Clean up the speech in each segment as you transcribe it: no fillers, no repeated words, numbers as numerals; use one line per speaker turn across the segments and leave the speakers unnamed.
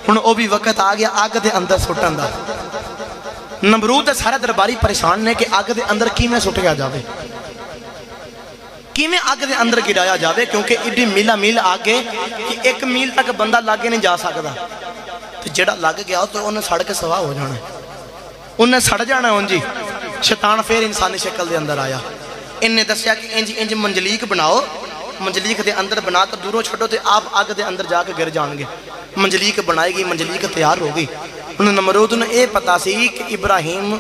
ہن او بھی وقت آ گیا اگ دے اندر سٹن دا۔ نمرود دے سارے درباری پریشان نے کہ اگ دے اندر کیویں سٹیا جاوے، کیویں اگ دے اندر گرایا جاوے، کیونکہ ایڈی میلا میل آگے کہ 1 میل تک بندہ لاگے نہیں جا سکتا، تو جڑا لگ گیا تو انہیں سڑ کے سوا ہو جانا ہے، انہیں سڑ جانا ہے۔ جی شیطان پھر انسانی شکل دے اندر آیا، انہیں دسیا کہ انج منجلیک بناؤ، منجلیک دے اندر بنا کر دوروں چھوٹو تے آپ اگ دے اندر جا کے گر جان گے۔ منجلیک بنائے گی، منجلیک تیار ہوگی۔ انہیں نمرود نے اے پتا سی کہ ابراہیم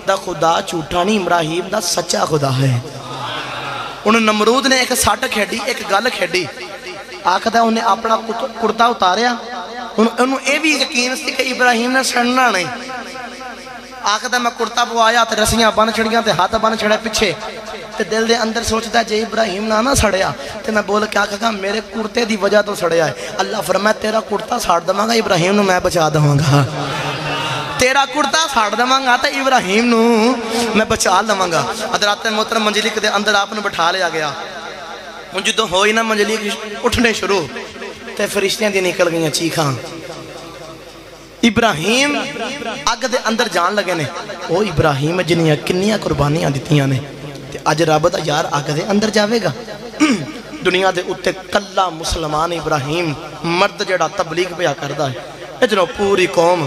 دا خدا جھوٹا نہیں، ابراہیم دا سچا خدا ہے۔ انہیں نمرود نے ایک سٹ کھیڑی، ایک گل کھیڑی، آکھتا ہے انہیں اپنا کرتا اتاریا، انہوں اے بھی یقین سی کہ ابراہیم نے سڑنا نہیں، آکھتا ہے میں کرتا پوایا تے رسیاں بن چھڑیاں تے ہاتھ بن چھڑے پیچھے، تے دل دے اندر سوچتا ہے جے ابراہیم نہ سڑیا تے میں بول کیا کہا میرے کرتے دی وجہ تو سڑیا ہے۔ اللہ فرمائے تیرا کرتا ساڑ دماں گا، ابراہیم نو میں بچا دماں گا، تیرا کرتا ساڑ دماں گا تے ابراہیم نو میں بچا دماں گا۔ حضرات محترم منجلیک دے اندر آپ نے بٹھا لیا گیا، ان جدوں ہوئی نا منجلیک اٹھنے شروع تے فرشتیاں دی نکل گئیں چیخاں، ابراہیم اگ دے اندر جان لگے نے، او ابراہیم جنیاں کنیاں قربانیاں دیتیاں نے، تے اج رب دا یار اگ دے اندر جاوے گا۔ دنیا دے اتے کلا مسلمان ابراہیم مرد جڑا تبلیغ پیا کردا ہے، ادھروں پوری قوم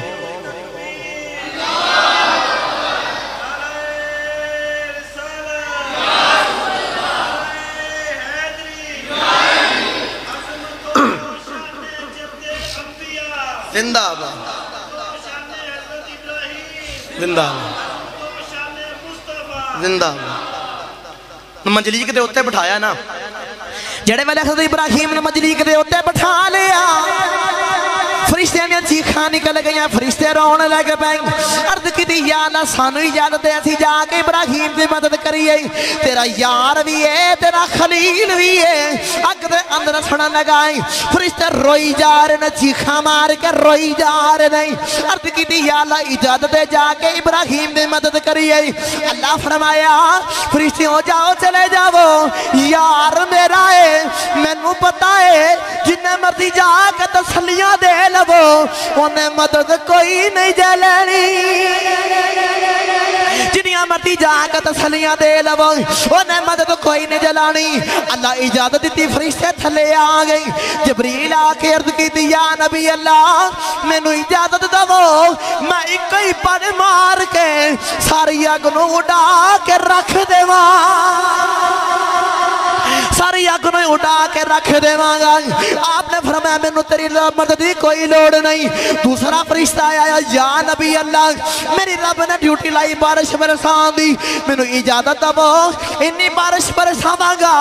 زندہ آباد، زندہ آباد، زندہ آباد۔ منجلیک دے ہوتے بٹھایا نا، جڑے والے حضرت ابراہیم نے منجلیک دے ہوتے بٹھا لیا، فرشتے میں چیخاں نکل گئیں، فرشتے رونے لگ پائیں، عرض کی دی یا اللہ سانو اجازت دے اسی جا کے ابراہیم دی مدد کریے، تیرا یار بھی ہے تیرا خلیل بھی ہے، اگ دے اندر سڑن لگائیں، فرشتے روئی جا رہے ہیں، چیخاں مار کے روئی جا رہے ہیں، عرض کی دی یا اللہ اجازت دے جا کے ابراہیم دی مدد کریے۔ اللہ فرمایا فرشتے ہو جاؤ چلے جاؤ، یار میرا ہے میں نو پتا ہے جنہیں مرضی جا کے تسلیاں دے لو، انہیں مدد کوئی نہیں دے لینی، جنہیں مرضی جا کے تسلیاں دے لو انہیں مدد کوئی نہیں جلانی۔ اللہ اجازت دیتی، فرشتے تھلے آ گئی، جبریل آ کے عرض کی دی یا نبی اللہ میں نو اجازت دو میں ایک ہی پر مار کے ساری اگ نو اڑا کے رکھ دے ساری اگ نو اڑا کے رکھ دے گا۔ آپ نے فرمایا میں نو تیری مدد دی کوئی لوڑ نہیں۔ دوسرا فرشتہ آیا، یا نبی اللہ میری رب نے ڈیوٹی لائی بارش برسان دی، میں نو اجازت دو انی بارش برساواں گا،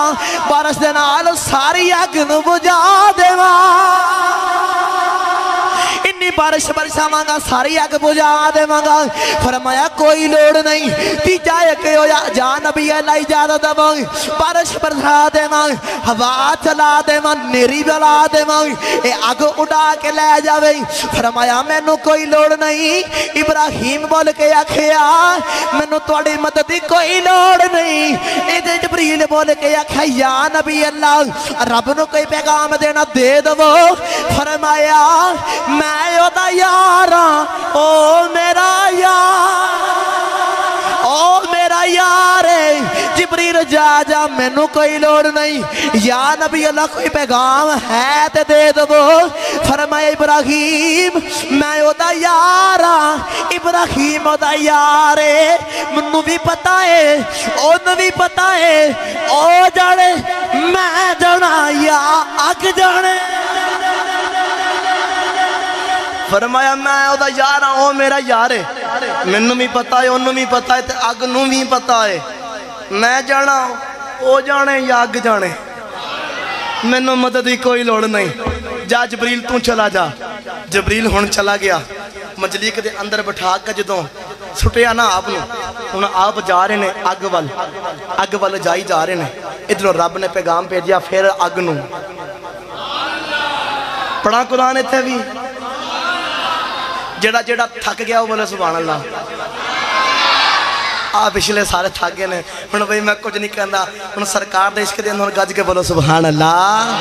بارش دے نال ساری اگ نو بجھا دے انی بارش برساواں گا ساری اگ بجھا دے گا۔ فرمایا کوئی لوڑ نہیں۔ تیجا ایک ہویا، جا نبی اللہ اجازت دو بارش برسا دے گا، ہوا چلا دے گا، نیری بلا دے گا، اے اگ اڑا کے لے جاوے۔ فرمایا میں نو کوئی لوڑ نہیں۔ ابراہیم بول کے آکھیا میں نو توڑی مدد دی کوئی لوڑ نہیں۔ اے جبریل بول کے آکھیا یا نبی اللہ رب نو کوئی پیغام دینا دے دو۔ فرمایا میں دا یاراں او میرا یار، او میرا یار ہے جبریل جا جا میں نو کوئی لوڑ نہیں۔ یا نبی اللہ کوئی پیغام ہے تے دے دو۔ فرمایا ابراہیم میں او دا یاراں، ابراہیم او دا یار ہے، منو بھی پتا ہے اونوں بھی پتا ہے، او جانے میں جانا یا اگ جانے۔ فرمایا میں او دا یار ہاں، او میرا یار ہے، منوں بھی پتا ہے انہوں بھی پتا ہے تے اگ نوں بھی پتا ہے، میں جانا او جانے یا اگ جانے، منوں مدد ہی کوئی لوڑ نہیں۔ جا جبریل تو چلا جا۔ جبریل ہون چلا گیا، منجلیک دے اندر بٹھا کے جدوں سٹیا نا آپ نو، انہوں آپ جا رہے نے اگ وال جائی جا رہے نے، ادھروں رب نے پیغام بھیجیا پھر اگ نو۔ پڑھا قرآن اتھے بھی جڑا جڑا تھک گیا وہ بولے سبحان اللہ۔ آپ پچھلے سارے تھک گئے نے، ہن بھئی میں کچھ نہیں کہندا، ہن سرکار دے عشق دے اندر گج کے بولو سبحان اللہ۔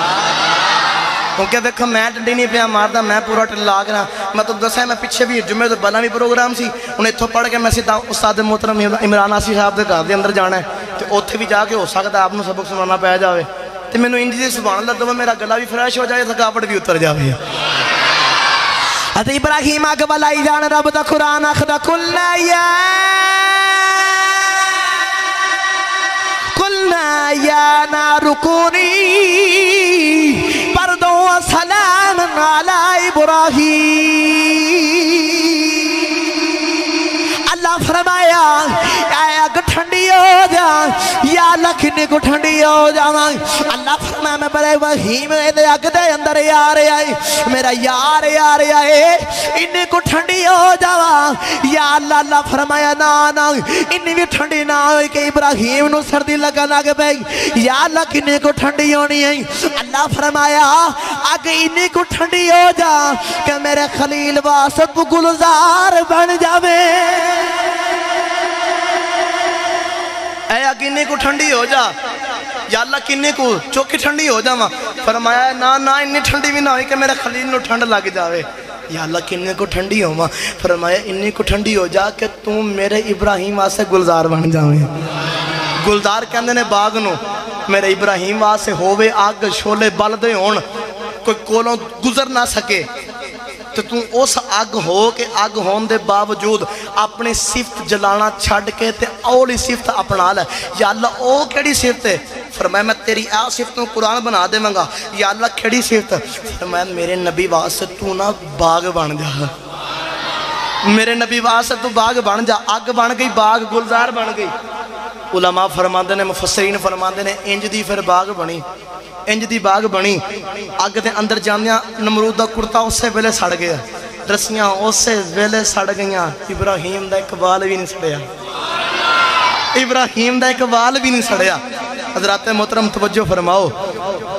کیونکہ دیکھو میں ٹنڈی نہیں پیا ماردا میں پورا ٹلا کے میں تو دسا میں پیچھے بھی جمعے تو پہلا بھی پروگرام سی انہیں اتوں پڑھ کے میں سیدھا استاد محترم عمران آسی صاحب کے گھر دے اندر جانا ہے تو اتنے بھی جا کے ہو سکتا ہے آپ سبق سنانا پی جائے تو مینوں انج دی سبحان اللہ دو میرا گلا بھی فریش ہو جائے تھکاوٹ بھی اتر جائے حضرت ابراہیم آگے بلائی جان رب دا قرآن آخدا قلنا یا نار کونی بردو و سلام علی ابراہیم اللہ فرمایا اے اگ ٹھنڈی ہو جا یا اللہ کھنے کو ٹھنڈی ہو جا اللہ فرمایا میں بڑے وحیم دے اگ دے اندر یار آئے میرا یار آئے انہیں کو ٹھنڈی ہو جا یا اللہ فرمایا نا انہیں بھی ٹھنڈی نہ ہوئی کہ ابراہیم نو سردی لگا لگے بھائی یا اللہ کھنے کو ٹھنڈی ہونی ہے اللہ فرمایا اگ انہیں کو ٹھنڈی ہو جا کہ میرے خلیل واسط گلزار بن جاوے اے اگینے کو ٹھنڈی ہو جا یا اللہ کنے کو چوکی ٹھنڈی ہو جا فرمایا نا انہیں ٹھنڈی بھی نہ ہوئی کہ میرے خلیل نو ٹھنڈ لگ جاوے یا اللہ کنے کو ٹھنڈی ہو فرمایا انہیں کو ٹھنڈی ہو جا کہ تم میرے ابراہیم واسے گلزار بن جاوے گلزار کہندے نے باغ نو میرے ابراہیم واسے ہووے آگ شولے بل دے ہون کوئی کولوں گزر نہ سکے تو تم اس آگ ہو کہ آگ ہون دے باوجود اپنی صفت جلانا چھڑ کے تے اولی صفت اپنا لے یا اللہ او کیڑی صفت ہے فرمایا میں تیری اے صفتوں قرآن بنا دے منگا یا اللہ کیڑی صفت فرمایا میرے نبی واسطے تو نہ باغ بن جا میرے نبی واسطے تو باغ بن جا آگ بن گئی باغ گلزار بن گئی علماء فرماندے نے مفسرین فرماندے نے انج دی پھر باغ بنی انج دی باغ بنی آگ دے اندر جانیاں نمرود دا کرتا اس سے ویلے سڑ گیا رسیاں اس سے ویلے سڑ گئیاں ابراہیم دا اقبال بھی نہیں سڑیا ابراہیم دا اقبال بھی نہیں سڑیا حضرات محترم توجہ فرماؤ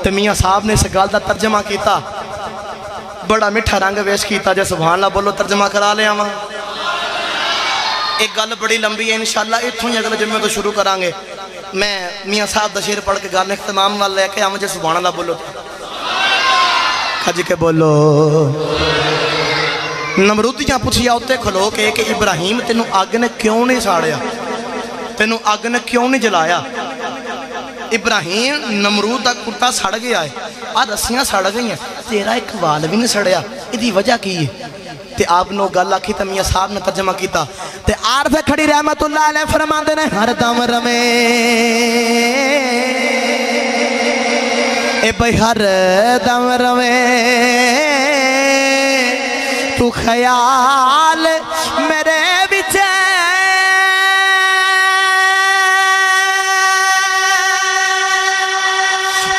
تو میاں صاحب نے اس گال دا ترجمہ کیتا بڑا مٹھا رنگ ویش کیتا جے سبحان اللہ بولو ترجمہ کرا لے آماں ایک گل بڑی لمبی ہے انشاءاللہ اتھوں ہی اگلے جمعے تو شروع کرانگے میں میاں صاحب دشیر پڑھ کے گال اختمام والے لے کے مجھے سبحان اللہ بولو کھج کے بولو نمرودیاں پوچھیا ہوتے کھلو کہ ابراہیم تینوں آگ نے کیوں نہیں ساڑیا تینوں آگ نے کیوں نہیں جلایا ابراہیم نمرود دا کرتا سڑ گیا ہے رسیاں سڑ گئی ہیں تیرا ایک وال بھی نہیں سڑیا یہ وجہ کی ہے تے آپ نو گل آکھی تا میاں صاحب نے ترجمہ کیتا تے عارف کھڑی رحمت اللہ علیہ فرماندے نے ہر دم رمے اے بھئی ہر دم رمے تو خیال میرے بچے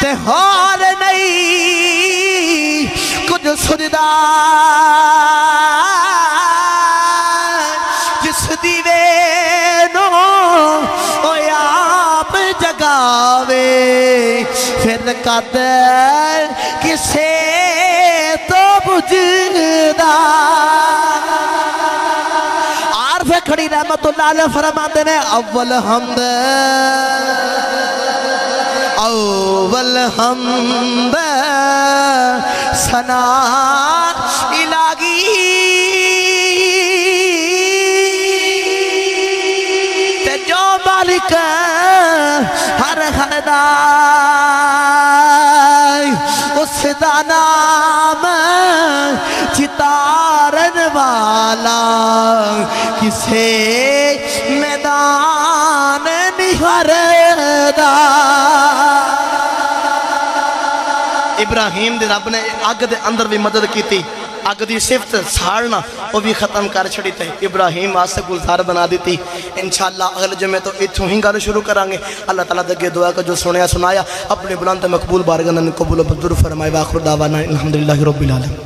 تے ہور نہیں کچھ سجدہ جس دیوے نو اوے آپ جگاوے پھر قدر کسے تو بجدا عارف کھڑی رحمت اللہ علیہ فرماندے نے اول حمد ثنا الہی تے جو مالک ہر دا اس دا نام چتارن والا کسے میدان نہر دا ابراہیم دے رب نے آگ دے اندر بھی مدد کی تھی آگ دی صفت ساڑنا وہ بھی ختم کر چھڑی تے ابراہیم واسطے گلزار بنا دیتی انشاءاللہ اگلے جمعے تو اتھوں ہی گل شروع کرانگے اللہ تعالیٰ دے دعا کا جو سنیا سنایا اپنے بلند مقبول بارگاہ میں قبول و منظور فرمائے وآخر دعوانا الحمدللہ رب العالمین